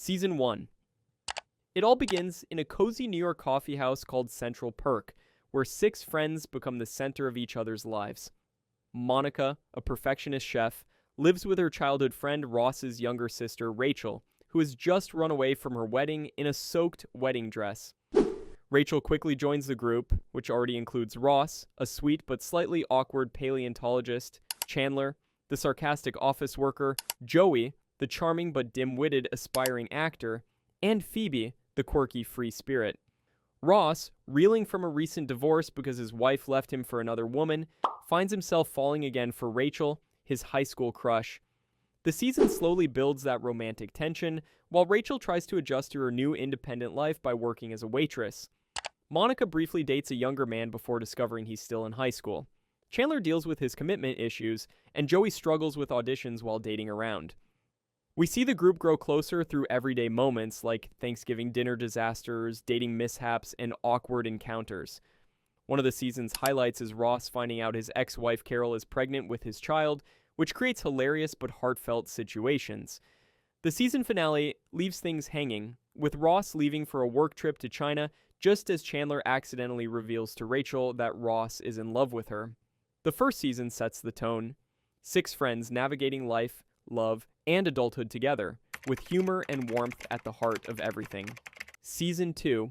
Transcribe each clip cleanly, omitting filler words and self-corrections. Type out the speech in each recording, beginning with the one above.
Season 1. It all begins in a cozy New York coffee house called Central Perk, where six friends become the center of each other's lives. Monica, a perfectionist chef, lives with her childhood friend Ross's younger sister Rachel, who has just run away from her wedding in a soaked wedding dress. Rachel quickly joins the group, which already includes Ross, a sweet but slightly awkward paleontologist, Chandler, the sarcastic office worker, Joey, the charming but dim-witted aspiring actor, and Phoebe, the quirky free spirit. Ross, reeling from a recent divorce because his wife left him for another woman, finds himself falling again for Rachel, his high school crush. The season slowly builds that romantic tension, while Rachel tries to adjust to her new independent life by working as a waitress. Monica briefly dates a younger man before discovering he's still in high school. Chandler deals with his commitment issues, and Joey struggles with auditions while dating around. We see the group grow closer through everyday moments like Thanksgiving dinner disasters, dating mishaps, and awkward encounters. One of the season's highlights is Ross finding out his ex-wife Carol is pregnant with his child, which creates hilarious but heartfelt situations. The season finale leaves things hanging, with Ross leaving for a work trip to China just as Chandler accidentally reveals to Rachel that Ross is in love with her. The first season sets the tone. Six friends navigating life, love, and adulthood together, with humor and warmth at the heart of everything. Season 2.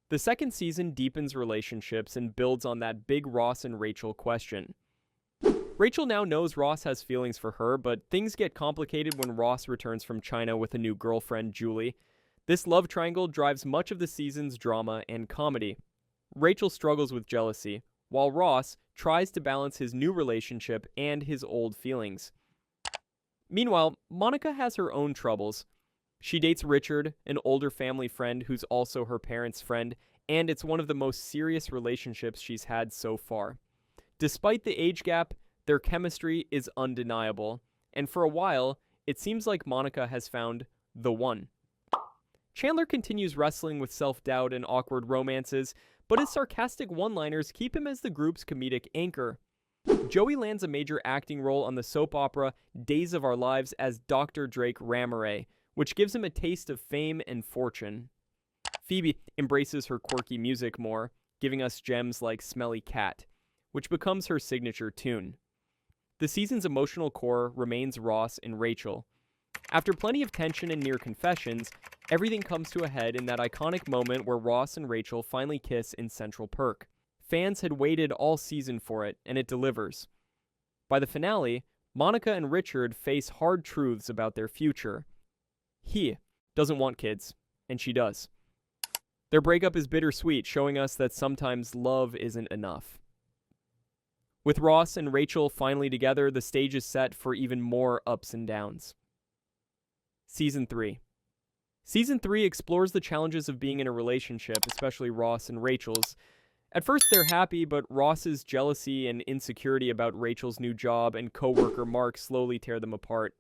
The second season deepens relationships and builds on that big Ross and Rachel question. Rachel now knows Ross has feelings for her, but things get complicated when Ross returns from China with a new girlfriend, Julie. This love triangle drives much of the season's drama and comedy. Rachel struggles with jealousy, while Ross tries to balance his new relationship and his old feelings. Meanwhile, Monica has her own troubles. She dates Richard, an older family friend who's also her parents' friend, and it's one of the most serious relationships she's had so far. Despite the age gap, their chemistry is undeniable, and for a while, it seems like Monica has found the one. Chandler continues wrestling with self-doubt and awkward romances, but his sarcastic one-liners keep him as the group's comedic anchor. Joey lands a major acting role on the soap opera Days of Our Lives as Dr. Drake Ramoray, which gives him a taste of fame and fortune. Phoebe embraces her quirky music more, giving us gems like Smelly Cat, which becomes her signature tune. The season's emotional core remains Ross and Rachel. After plenty of tension and near confessions, everything comes to a head in that iconic moment where Ross and Rachel finally kiss in Central Perk. Fans had waited all season for it, and it delivers. By the finale, Monica and Richard face hard truths about their future. He doesn't want kids, and she does. Their breakup is bittersweet, showing us that sometimes love isn't enough. With Ross and Rachel finally together, the stage is set for even more ups and downs. Season 3. Season 3 explores the challenges of being in a relationship, especially Ross and Rachel's. At first they're happy, but Ross's jealousy and insecurity about Rachel's new job and co-worker Mark slowly tear them apart.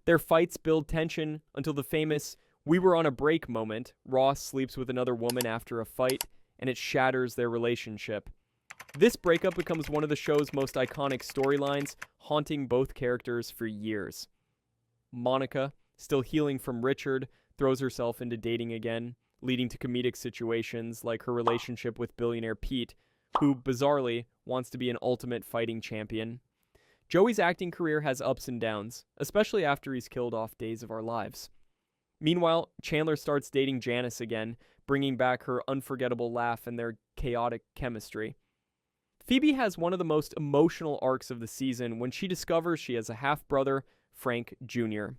Their fights build tension until the famous "we were on a break" moment. Ross sleeps with another woman after a fight, and it shatters their relationship. This breakup becomes one of the show's most iconic storylines, haunting both characters for years. Monica, still healing from Richard, throws herself into dating again, leading to comedic situations like her relationship with billionaire Pete, who, bizarrely, wants to be an ultimate fighting champion. Joey's acting career has ups and downs, especially after he's killed off Days of Our Lives. Meanwhile, Chandler starts dating Janice again, bringing back her unforgettable laugh and their chaotic chemistry. Phoebe has one of the most emotional arcs of the season when she discovers she has a half-brother, Frank Jr.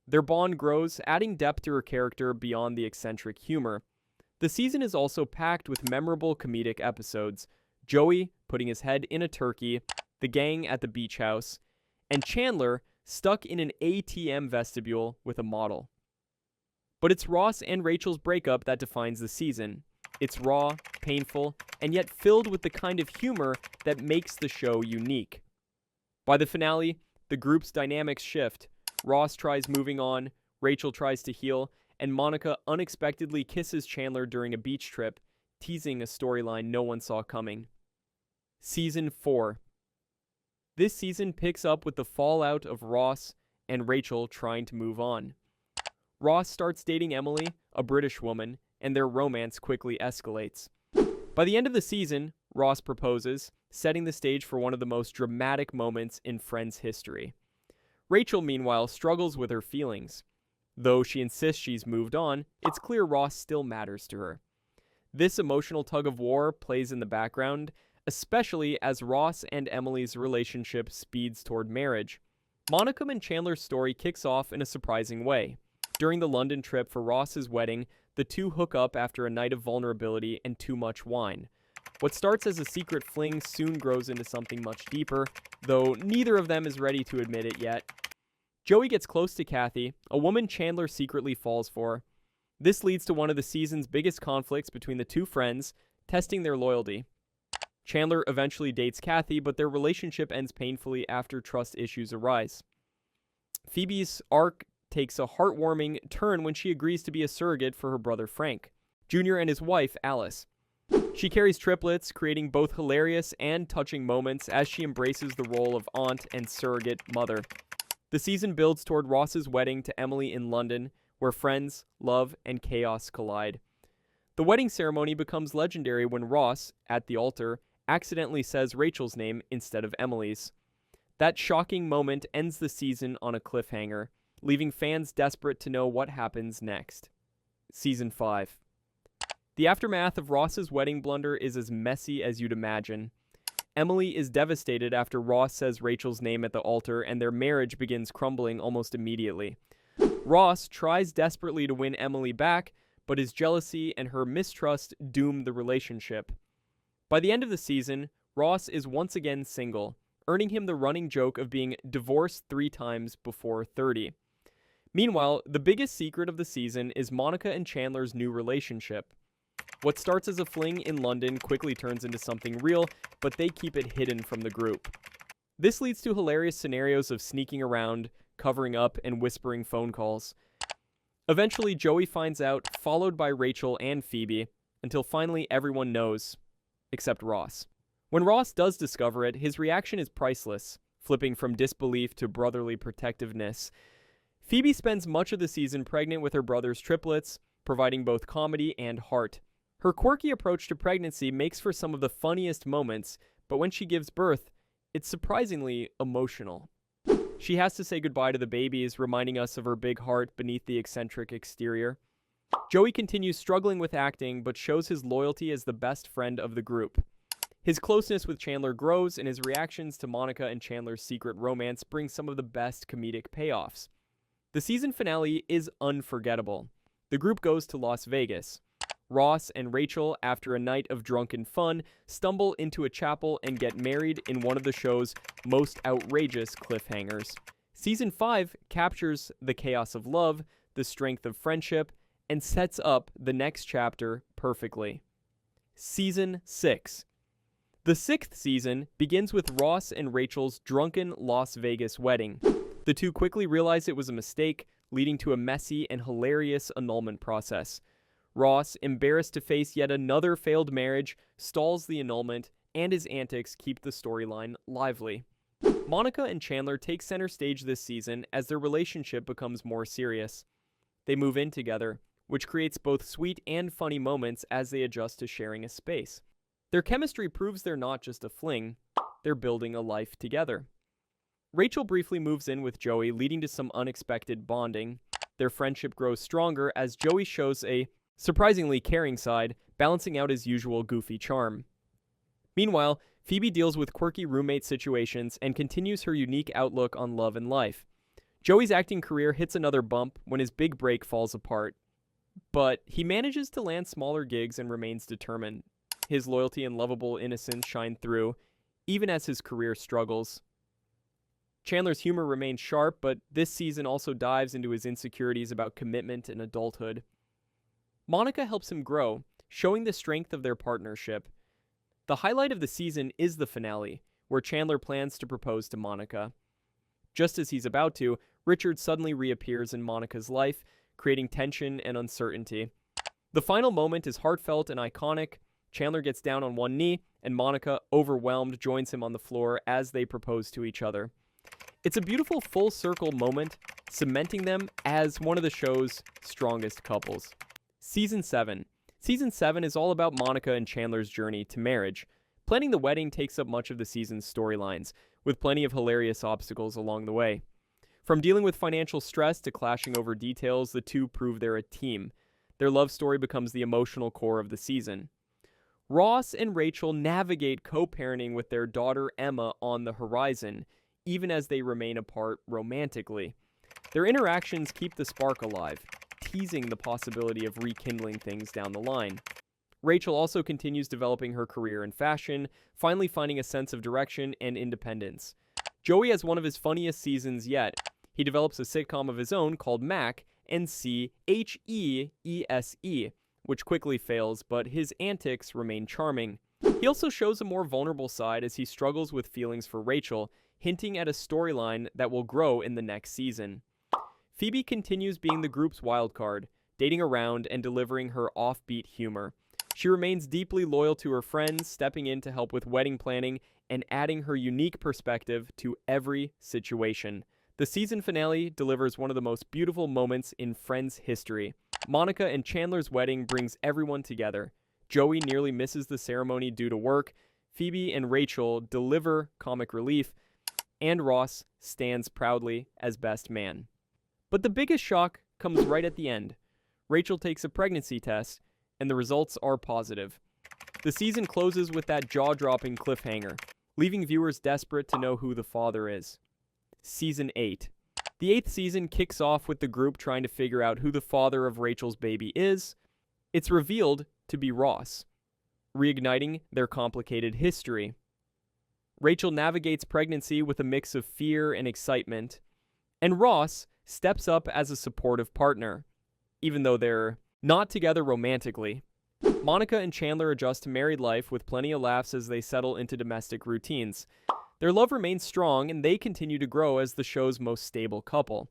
Their bond grows, adding depth to her character beyond the eccentric humor. The season is also packed with memorable comedic episodes: Joey putting his head in a turkey, the gang at the beach house, and Chandler stuck in an ATM vestibule with a model. But it's Ross and Rachel's breakup that defines the season. It's raw, painful, and yet filled with the kind of humor that makes the show unique. By the finale, the group's dynamics shift. Ross tries moving on, Rachel tries to heal, and Monica unexpectedly kisses Chandler during a beach trip, teasing a storyline no one saw coming. Season 4. This season picks up with the fallout of Ross and Rachel trying to move on. Ross starts dating Emily, a British woman, and their romance quickly escalates. By the end of the season, Ross proposes, setting the stage for one of the most dramatic moments in Friends history. Rachel, meanwhile, struggles with her feelings. Though she insists she's moved on, it's clear Ross still matters to her. This emotional tug-of-war plays in the background, especially as Ross and Emily's relationship speeds toward marriage. Monica and Chandler's story kicks off in a surprising way. During the London trip for Ross's wedding, the two hook up after a night of vulnerability and too much wine. What starts as a secret fling soon grows into something much deeper, though neither of them is ready to admit it yet. Joey gets close to Kathy, a woman Chandler secretly falls for. This leads to one of the season's biggest conflicts between the two friends, testing their loyalty. Chandler eventually dates Kathy, but their relationship ends painfully after trust issues arise. Phoebe's arc takes a heartwarming turn when she agrees to be a surrogate for her brother Frank, Jr. and his wife Alice. She carries triplets, creating both hilarious and touching moments as she embraces the role of aunt and surrogate mother. The season builds toward Ross's wedding to Emily in London, where friends, love, and chaos collide. The wedding ceremony becomes legendary when Ross, at the altar, accidentally says Rachel's name instead of Emily's. That shocking moment ends the season on a cliffhanger, leaving fans desperate to know what happens next. Season 5. The aftermath of Ross's wedding blunder is as messy as you'd imagine. Emily is devastated after Ross says Rachel's name at the altar, and their marriage begins crumbling almost immediately. Ross tries desperately to win Emily back, but his jealousy and her mistrust doom the relationship. By the end of the season, Ross is once again single, earning him the running joke of being divorced 3 times before 30. Meanwhile, the biggest secret of the season is Monica and Chandler's new relationship. What starts as a fling in London quickly turns into something real, but they keep it hidden from the group. This leads to hilarious scenarios of sneaking around, covering up, and whispering phone calls. Eventually, Joey finds out, followed by Rachel and Phoebe, until finally everyone knows, except Ross. When Ross does discover it, his reaction is priceless, flipping from disbelief to brotherly protectiveness. Phoebe spends much of the season pregnant with her brother's triplets, providing both comedy and heart. Her quirky approach to pregnancy makes for some of the funniest moments, but when she gives birth, it's surprisingly emotional. She has to say goodbye to the babies, reminding us of her big heart beneath the eccentric exterior. Joey continues struggling with acting, but shows his loyalty as the best friend of the group. His closeness with Chandler grows, and his reactions to Monica and Chandler's secret romance bring some of the best comedic payoffs. The season finale is unforgettable. The group goes to Las Vegas. Ross and Rachel, after a night of drunken fun, stumble into a chapel and get married in one of the show's most outrageous cliffhangers. Season 5 captures the chaos of love, the strength of friendship, and sets up the next chapter perfectly. Season 6. The 6th season begins with Ross and Rachel's drunken Las Vegas wedding. The two quickly realize it was a mistake, leading to a messy and hilarious annulment process. Ross, embarrassed to face yet another failed marriage, stalls the annulment, and his antics keep the storyline lively. Monica and Chandler take center stage this season as their relationship becomes more serious. They move in together, which creates both sweet and funny moments as they adjust to sharing a space. Their chemistry proves they're not just a fling, they're building a life together. Rachel briefly moves in with Joey, leading to some unexpected bonding. Their friendship grows stronger as Joey shows a surprisingly caring side, balancing out his usual goofy charm. Meanwhile, Phoebe deals with quirky roommate situations and continues her unique outlook on love and life. Joey's acting career hits another bump when his big break falls apart, but he manages to land smaller gigs and remains determined. His loyalty and lovable innocence shine through, even as his career struggles. Chandler's humor remains sharp, but this season also dives into his insecurities about commitment and adulthood. Monica helps him grow, showing the strength of their partnership. The highlight of the season is the finale, where Chandler plans to propose to Monica. Just as he's about to, Richard suddenly reappears in Monica's life, creating tension and uncertainty. The final moment is heartfelt and iconic. Chandler gets down on one knee, and Monica, overwhelmed, joins him on the floor as they propose to each other. It's a beautiful full-circle moment, cementing them as one of the show's strongest couples. Season 7. Season 7 is all about Monica and Chandler's journey to marriage. Planning the wedding takes up much of the season's storylines, with plenty of hilarious obstacles along the way. From dealing with financial stress to clashing over details, the two prove they're a team. Their love story becomes the emotional core of the season. Ross and Rachel navigate co-parenting with their daughter Emma on the horizon, even as they remain apart romantically. Their interactions keep the spark alive, teasing the possibility of rekindling things down the line. Rachel also continues developing her career in fashion, finally finding a sense of direction and independence. Joey has one of his funniest seasons yet. He develops a sitcom of his own called Mac, Ncheese, which quickly fails, but his antics remain charming. He also shows a more vulnerable side as he struggles with feelings for Rachel, hinting at a storyline that will grow in the next season. Phoebe continues being the group's wildcard, dating around and delivering her offbeat humor. She remains deeply loyal to her friends, stepping in to help with wedding planning and adding her unique perspective to every situation. The season finale delivers one of the most beautiful moments in Friends history. Monica and Chandler's wedding brings everyone together. Joey nearly misses the ceremony due to work. Phoebe and Rachel deliver comic relief, and Ross stands proudly as best man. But the biggest shock comes right at the end. Rachel takes a pregnancy test, and the results are positive. The season closes with that jaw-dropping cliffhanger, leaving viewers desperate to know who the father is. Season 8. The 8th season kicks off with the group trying to figure out who the father of Rachel's baby is. It's revealed to be Ross, reigniting their complicated history. Rachel navigates pregnancy with a mix of fear and excitement, and Ross steps up as a supportive partner, even though they're not together romantically. Monica and Chandler adjust to married life with plenty of laughs as they settle into domestic routines. Their love remains strong, and they continue to grow as the show's most stable couple.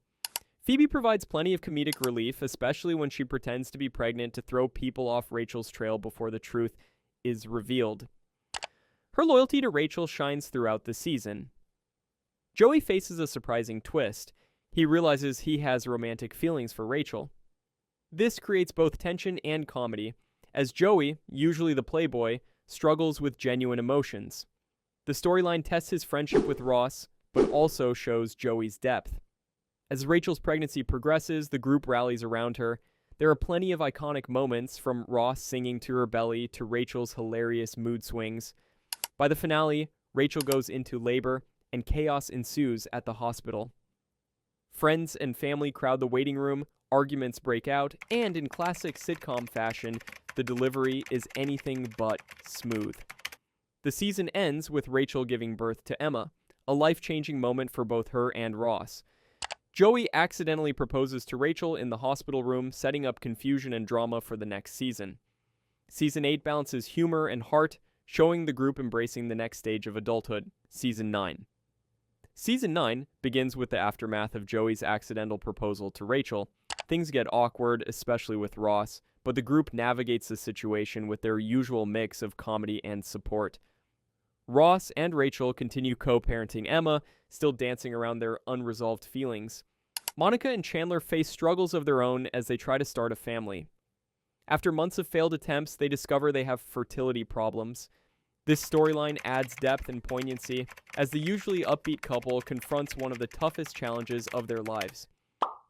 Phoebe provides plenty of comedic relief, especially when she pretends to be pregnant to throw people off Rachel's trail before the truth is revealed. Her loyalty to Rachel shines throughout the season. Joey faces a surprising twist. He realizes he has romantic feelings for Rachel. This creates both tension and comedy, as Joey, usually the playboy, struggles with genuine emotions. The storyline tests his friendship with Ross, but also shows Joey's depth. As Rachel's pregnancy progresses, the group rallies around her. There are plenty of iconic moments, from Ross singing to her belly to Rachel's hilarious mood swings. By the finale, Rachel goes into labor, and chaos ensues at the hospital. Friends and family crowd the waiting room, arguments break out, and in classic sitcom fashion, the delivery is anything but smooth. The season ends with Rachel giving birth to Emma, a life-changing moment for both her and Ross. Joey accidentally proposes to Rachel in the hospital room, setting up confusion and drama for the next season. Season 8 balances humor and heart, showing the group embracing the next stage of adulthood, Season 9. Season 9 begins with the aftermath of Joey's accidental proposal to Rachel. Things get awkward, especially with Ross, but the group navigates the situation with their usual mix of comedy and support. Ross and Rachel continue co-parenting Emma, still dancing around their unresolved feelings. Monica and Chandler face struggles of their own as they try to start a family. After months of failed attempts, they discover they have fertility problems. This storyline adds depth and poignancy as the usually upbeat couple confronts one of the toughest challenges of their lives.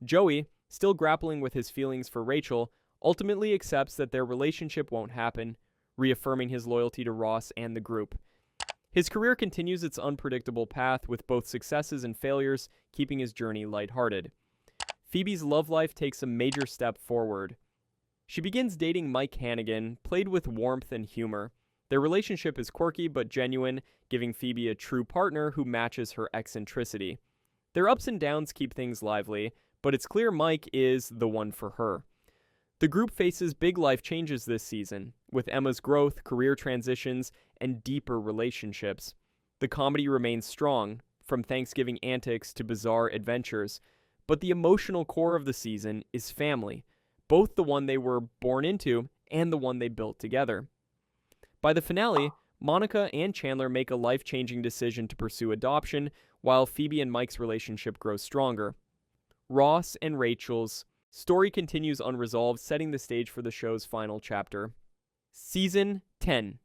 Joey, still grappling with his feelings for Rachel, ultimately accepts that their relationship won't happen, reaffirming his loyalty to Ross and the group. His career continues its unpredictable path, with both successes and failures, keeping his journey lighthearted. Phoebe's love life takes a major step forward. She begins dating Mike Hannigan, played with warmth and humor. Their relationship is quirky but genuine, giving Phoebe a true partner who matches her eccentricity. Their ups and downs keep things lively, but it's clear Mike is the one for her. The group faces big life changes this season, with Emma's growth, career transitions, and deeper relationships. The comedy remains strong, from Thanksgiving antics to bizarre adventures, but the emotional core of the season is family, both the one they were born into and the one they built together. By the finale, Monica and Chandler make a life-changing decision to pursue adoption, while Phoebe and Mike's relationship grows stronger. Ross and Rachel's story continues unresolved, setting the stage for the show's final chapter. Season 10.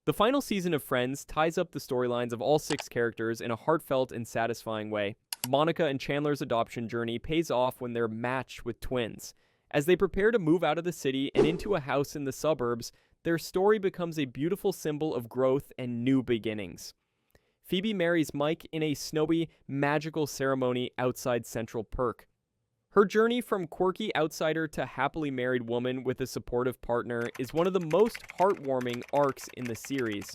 The final season of Friends ties up the storylines of all 6 characters in a heartfelt and satisfying way. Monica and Chandler's adoption journey pays off when they're matched with twins. As they prepare to move out of the city and into a house in the suburbs, their story becomes a beautiful symbol of growth and new beginnings. Phoebe marries Mike in a snowy, magical ceremony outside Central Perk. Her journey from quirky outsider to happily married woman with a supportive partner is one of the most heartwarming arcs in the series.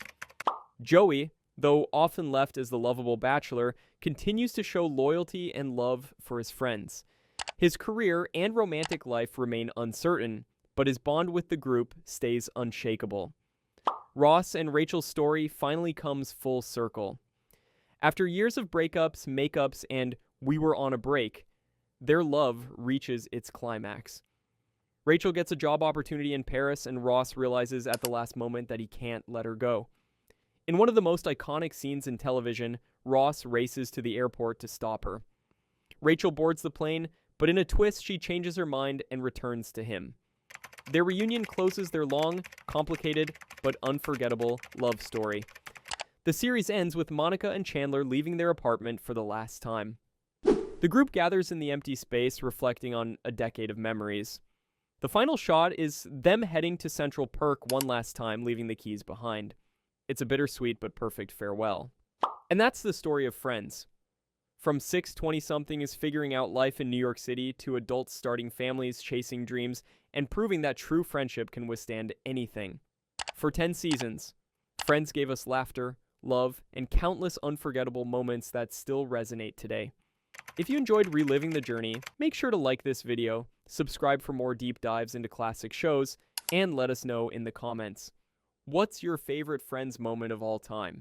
Joey, though often left as the lovable bachelor, continues to show loyalty and love for his friends. His career and romantic life remain uncertain, but his bond with the group stays unshakable. Ross and Rachel's story finally comes full circle. After years of breakups, makeups, and we were on a break, their love reaches its climax. Rachel gets a job opportunity in Paris, and Ross realizes at the last moment that he can't let her go. In one of the most iconic scenes in television, Ross races to the airport to stop her. Rachel boards the plane, but in a twist, she changes her mind and returns to him. Their reunion closes their long, complicated, but unforgettable love story. The series ends with Monica and Chandler leaving their apartment for the last time. The group gathers in the empty space, reflecting on a decade of memories. The final shot is them heading to Central Perk one last time, leaving the keys behind. It's a bittersweet but perfect farewell. And that's the story of Friends. From 6 20-somethings figuring out life in New York City to adults starting families, chasing dreams, and proving that true friendship can withstand anything. For 10 seasons, Friends gave us laughter, love, and countless unforgettable moments that still resonate today. If you enjoyed reliving the journey, make sure to like this video, subscribe for more deep dives into classic shows, and let us know in the comments. What's your favorite Friends moment of all time?